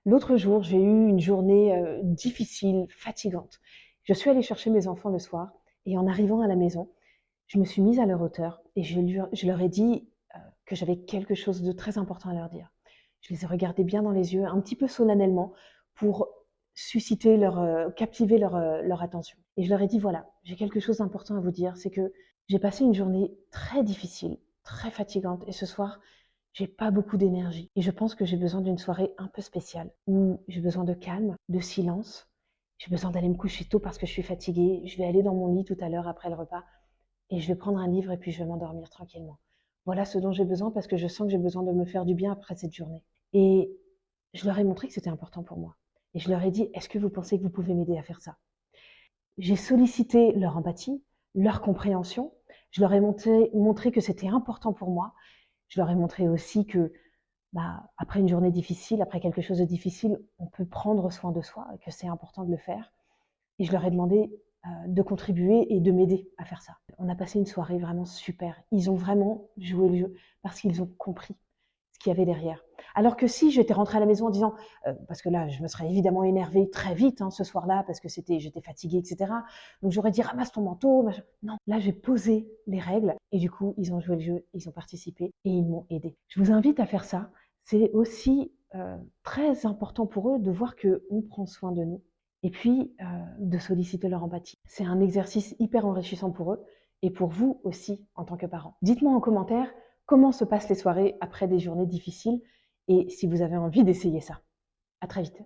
L'autre jour, j'ai eu une journée difficile, fatigante. Je suis allée chercher mes enfants le soir et en arrivant à la maison, je me suis mise à leur hauteur et je leur ai dit que j'avais quelque chose de très important à leur dire. Je les ai regardés bien dans les yeux, un petit peu solennellement, pour susciter captiver leur attention. Et je leur ai dit, voilà, j'ai quelque chose d'important à vous dire, c'est que j'ai passé une journée très difficile, très fatigante, et ce soir, j'ai pas beaucoup d'énergie. Et je pense que j'ai besoin d'une soirée un peu spéciale, où j'ai besoin de calme, de silence. J'ai besoin d'aller me coucher tôt parce que je suis fatiguée. Je vais aller dans mon lit tout à l'heure après le repas et je vais prendre un livre et puis je vais m'endormir tranquillement. Voilà ce dont j'ai besoin parce que je sens que j'ai besoin de me faire du bien après cette journée. Et je leur ai montré que c'était important pour moi. Et je leur ai dit, est-ce que vous pensez que vous pouvez m'aider à faire ça? J'ai sollicité leur empathie, leur compréhension. Je leur ai montré que c'était important pour moi. Je leur ai montré aussi que après une journée difficile, après quelque chose de difficile, on peut prendre soin de soi et que c'est important de le faire. Et je leur ai demandé de contribuer et de m'aider à faire ça. On a passé une soirée vraiment super. Ils ont vraiment joué le jeu parce qu'ils ont compris ce qu'il y avait derrière. Alors que si j'étais rentrée à la maison en disant, parce que là, je me serais évidemment énervée très vite ce soir-là, parce que j'étais fatiguée, etc. Donc j'aurais dit, ramasse ton manteau. Machin. Non, là, j'ai posé les règles et du coup, ils ont joué le jeu, ils ont participé et ils m'ont aidé. Je vous invite à faire ça. C'est aussi très important pour eux de voir qu'on prend soin de nous et puis de solliciter leur empathie. C'est un exercice hyper enrichissant pour eux et pour vous aussi en tant que parents. Dites-moi en commentaire comment se passent les soirées après des journées difficiles et si vous avez envie d'essayer ça. À très vite.